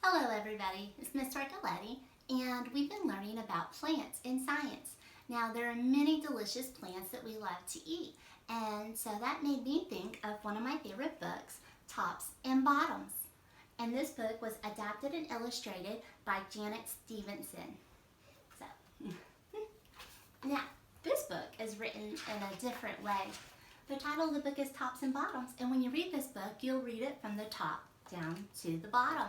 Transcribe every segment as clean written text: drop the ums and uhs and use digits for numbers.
Hello everybody, it's Miss Torcoletti, and we've been learning about plants in science. Now there are many delicious plants that we love to eat, and so that made me think of one of my favorite books, Tops and Bottoms. And this book was adapted and illustrated by Janet Stevenson. So, now this book is written in a different way. The title of the book is Tops and Bottoms, and when you read this book, you'll read it from the top down to the bottom.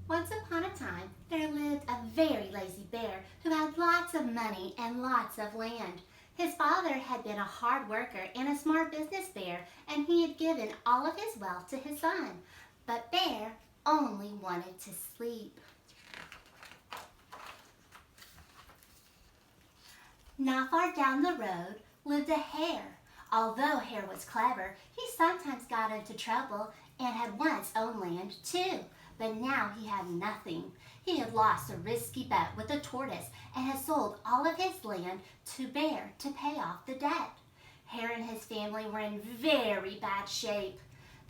Once upon a time, there lived a very lazy bear who had lots of money and lots of land. His father had been a hard worker and a smart business bear, and he had given all of his wealth to his son. But Bear only wanted to sleep. Not far down the road lived a hare. Although Hare was clever, he sometimes got into trouble and had once owned land too. But now he had nothing. He had lost a risky bet with a tortoise and had sold all of his land to Bear to pay off the debt. Hare and his family were in very bad shape.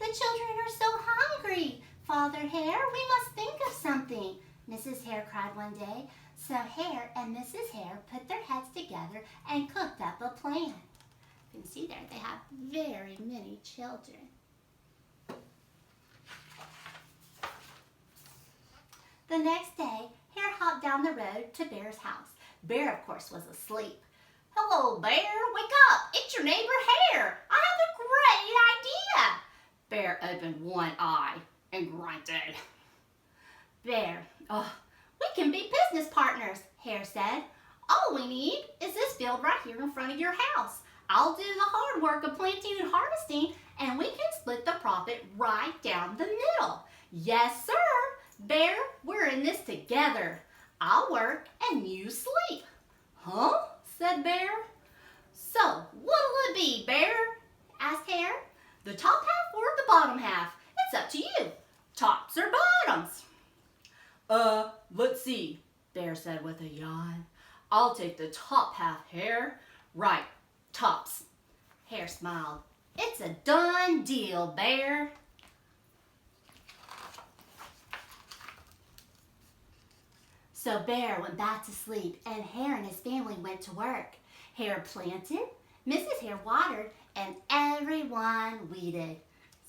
"The children are so hungry, Father Hare. We must think of something," Mrs. Hare cried one day. So Hare and Mrs. Hare put their heads together and cooked up a plan. You can see there they have very many children. The next day, Hare hopped down the road to Bear's house. Bear, of course, was asleep. "Hello, Bear. Wake up. It's your neighbor Hare. I have a great idea." Bear opened one eye and grunted. Bear, "We can be business partners," Hare said. "All we need is this field right here in front of your house. I'll do the hard work of planting and harvesting, and we can split the profit right down the middle." "Yes, sir. Bear, we're in this together. I'll work and you sleep." "Huh?" said Bear. "So, what'll it be, Bear?" asked Hare. "The top half or the bottom half? It's up to you. Tops or bottoms?" Let's see," Bear said with a yawn. "I'll take the top half, Hare." "Right, tops." Hare smiled. "It's a done deal, Bear." So Bear went back to sleep, and Hare and his family went to work. Hare planted, Mrs. Hare watered, and everyone weeded.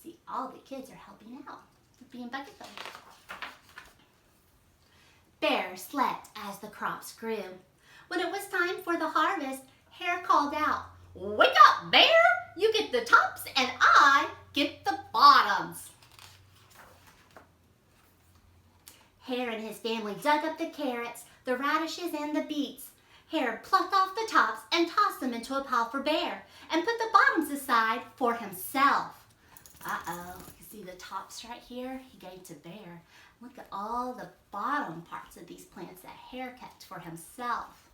See, all the kids are helping out, being bucket fillers. Bear slept as the crops grew. When it was time for the harvest, Hare called out, "Wake up, Bear! You get the tops and I get the bottoms." Hare and his family dug up the carrots, the radishes, and the beets. Hare plucked off the tops and tossed them into a pile for Bear and put the bottoms aside for himself. You see the tops right here? He gave to Bear. Look at all the bottom parts of these plants that Hare kept for himself.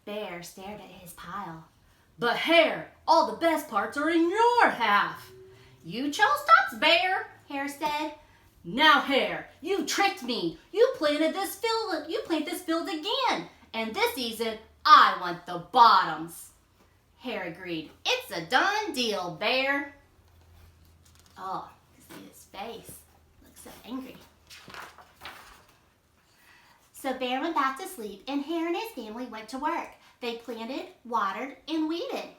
Bear stared at his pile. "But Hare, all the best parts are in your half." "You chose tops, Bear," Hare said. "Now, Hare, you tricked me. You plant this field again, and this season I want the bottoms." Hare agreed. "It's a done deal, Bear." Oh, you see his face. Looks so angry. So Bear went back to sleep, and Hare and his family went to work. They planted, watered, and weeded.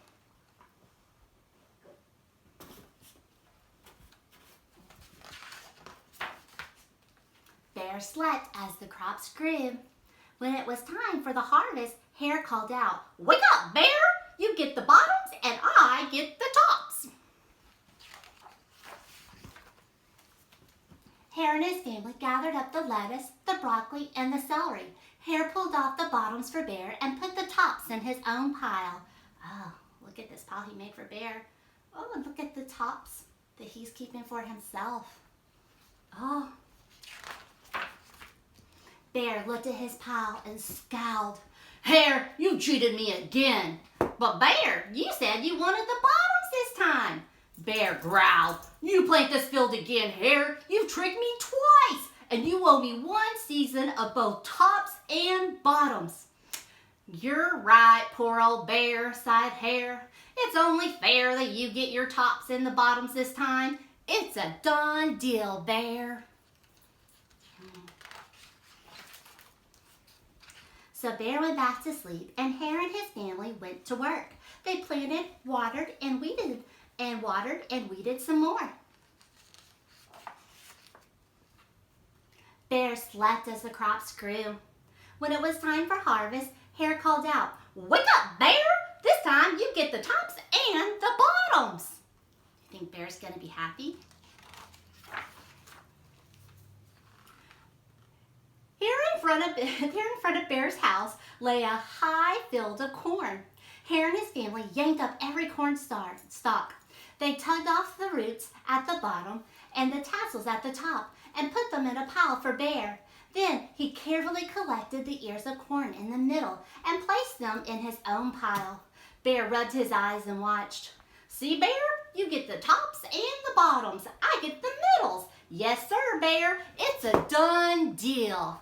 Bear slept as the crops grew. When it was time for the harvest, Hare called out, "Wake up, Bear! You get the bottoms and I get the tops." Hare and his family gathered up the lettuce, the broccoli, and the celery. Hare pulled off the bottoms for Bear and put the tops in his own pile. Oh, look at this pile he made for Bear. Oh, and look at the tops that he's keeping for himself. Oh. Bear looked at his pile and scowled. "Hare, you cheated me again." "But Bear, you said you wanted the bottoms this time." Bear growled. "You plant this field again, Hare. You've tricked me twice, and you owe me one season of both tops and bottoms." You're right, poor old bear, sighed Hare. It's only fair that you get your tops and the bottoms this time. It's a done deal, Bear. So Bear went back to sleep, and Hare and his family went to work. They planted, watered, and weeded some more. Bear slept as the crops grew. When it was time for harvest, Hare called out, "Wake up, Bear! This time you get the tops and the bottoms." You think Bear's going to be happy? Here in front of Bear's house lay a high field of corn. Hare and his family yanked up every corn stalk. They tugged off the roots at the bottom and the tassels at the top and put them in a pile for Bear. Then he carefully collected the ears of corn in the middle and placed them in his own pile. Bear rubbed his eyes and watched. "See, Bear, you get the tops and the bottoms. I get the middles. Yes, sir, Bear. It's a done deal."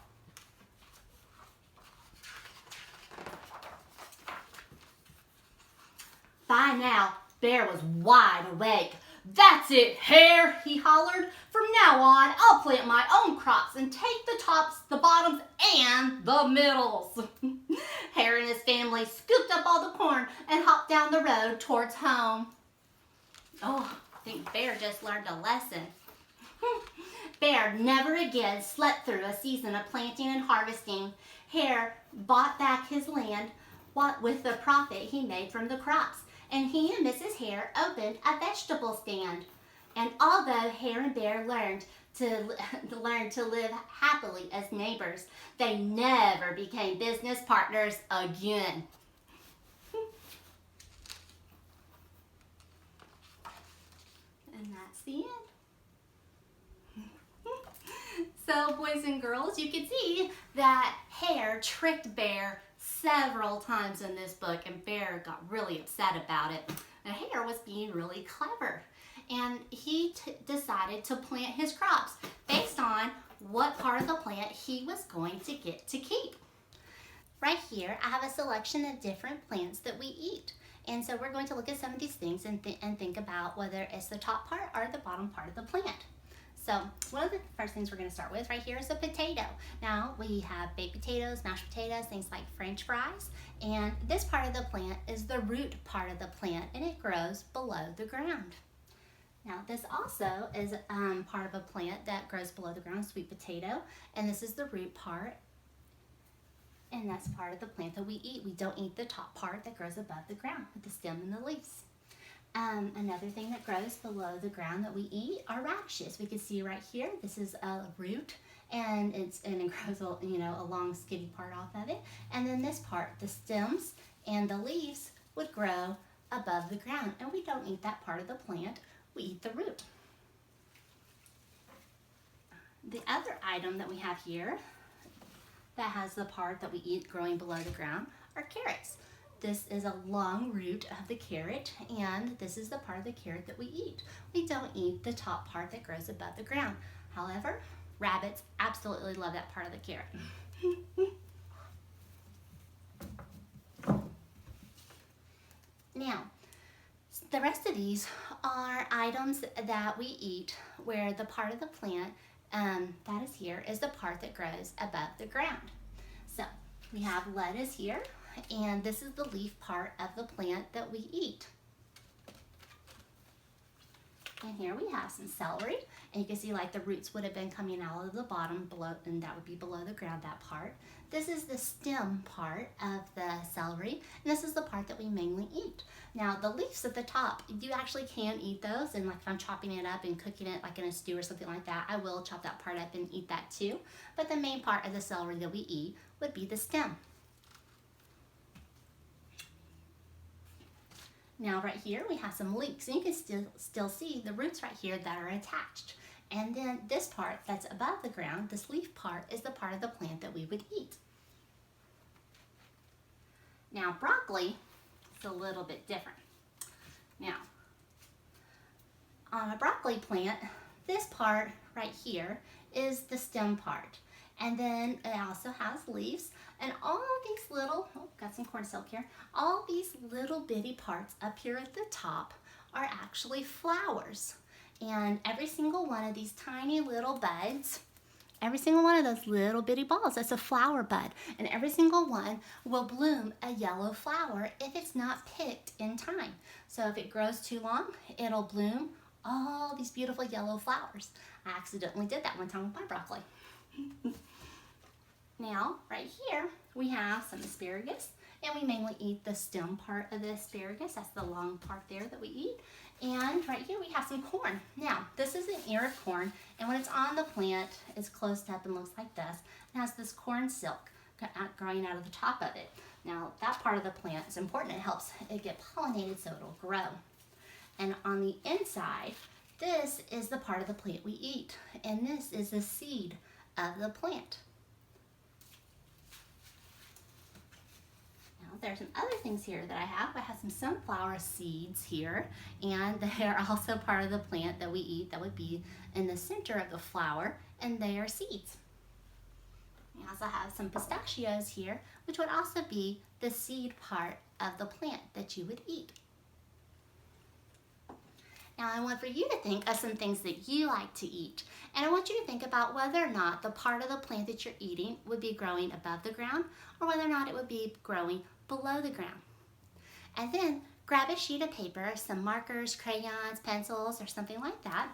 By now, Bear was wide awake. "That's it, Hare," he hollered. "From now on, I'll plant my own crops and take the tops, the bottoms, and the middles." Hare and his family scooped up all the corn and hopped down the road towards home. Oh, I think Bear just learned a lesson. Bear never again slept through a season of planting and harvesting. Hare bought back his land with the profit he made from the crops, and he and Mrs. Hare opened a vegetable stand. And although Hare and Bear learned to live happily as neighbors, they never became business partners again. And that's the end. So, boys and girls, you can see that Hare tricked Bear several times in this book, and Bear got really upset about it. And Hare was being really clever, and he decided to plant his crops based on what part of the plant he was going to get to keep. Right here, I have a selection of different plants that we eat. And so we're going to look at some of these things and think about whether it's the top part or the bottom part of the plant. So one of the first things we're going to start with right here is a potato. Now we have baked potatoes, mashed potatoes, things like French fries. And this part of the plant is the root part of the plant, and it grows below the ground. Now this also is part of a plant that grows below the ground, sweet potato. And this is the root part. And that's part of the plant that we eat. We don't eat the top part that grows above the ground with the stem and the leaves. Another thing that grows below the ground that we eat are radishes. We can see right here, this is a root, and it grows a long skinny part off of it. And then this part, the stems and the leaves, would grow above the ground. And we don't eat that part of the plant, we eat the root. The other item that we have here that has the part that we eat growing below the ground are carrots. This is a long root of the carrot, and this is the part of the carrot that we eat. We don't eat the top part that grows above the ground. However, rabbits absolutely love that part of the carrot. Now, the rest of these are items that we eat where the part of the plant that is here is the part that grows above the ground. So we have lettuce here, and this is the leaf part of the plant that we eat. And here we have some celery, and you can see like the roots would have been coming out of the bottom below, and that would be below the ground, that part. This is the stem part of the celery, and this is the part that we mainly eat. Now the leaves at the top, you actually can eat those, and like if I'm chopping it up and cooking it like in a stew or something like that, I will chop that part up and eat that too. But the main part of the celery that we eat would be the stem. Now right here we have some leeks, and you can still see the roots right here that are attached. And then this part that's above the ground, this leaf part, is the part of the plant that we would eat. Now broccoli is a little bit different. Now, on a broccoli plant, this part right here is the stem part. And then it also has leaves. And all these little, oh, got some corn silk here. All these little bitty parts up here at the top are actually flowers. And every single one of these tiny little buds, every single one of those little bitty balls, that's a flower bud. And every single one will bloom a yellow flower if it's not picked in time. So if it grows too long, it'll bloom all these beautiful yellow flowers. I accidentally did that one time with my broccoli. Now, right here, we have some asparagus, and we mainly eat the stem part of the asparagus. That's the long part there that we eat. And right here we have some corn. Now, this is an ear of corn, and when it's on the plant, it's closed up and looks like this. It has this corn silk growing out of the top of it. Now, that part of the plant is important. It helps it get pollinated so it'll grow. And on the inside, this is the part of the plant we eat, and this is the seed of the plant. There's some other things here that I have. I have some sunflower seeds here, and they're also part of the plant that we eat that would be in the center of the flower, and they are seeds. We also have some pistachios here, which would also be the seed part of the plant that you would eat. Now I want for you to think of some things that you like to eat. And I want you to think about whether or not the part of the plant that you're eating would be growing above the ground or whether or not it would be growing below the ground. And then grab a sheet of paper, some markers, crayons, pencils, or something like that,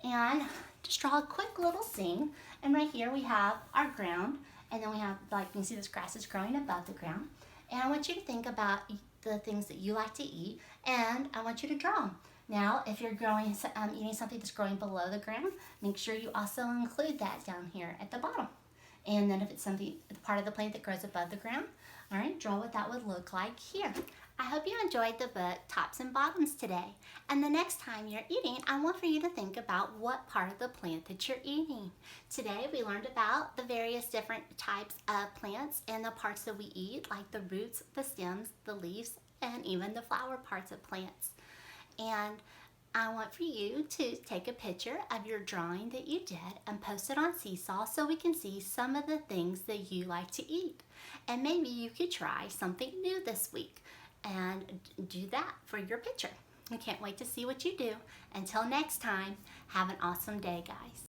and just draw a quick little scene. And right here we have our ground, and then we have, like you can see, this grass is growing above the ground. And I want you to think about the things that you like to eat, and I want you to draw them. Now, if you're eating something that's growing below the ground, make sure you also include that down here at the bottom. And then if it's something, part of the plant that grows above the ground, all right, draw what that would look like here. I hope you enjoyed the book Tops and Bottoms today. And the next time you're eating, I want for you to think about what part of the plant that you're eating. Today we learned about the various different types of plants and the parts that we eat, like the roots, the stems, the leaves, and even the flower parts of plants. And I want for you to take a picture of your drawing that you did and post it on Seesaw so we can see some of the things that you like to eat. And maybe you could try something new this week and do that for your picture. I can't wait to see what you do. Until next time, have an awesome day, guys.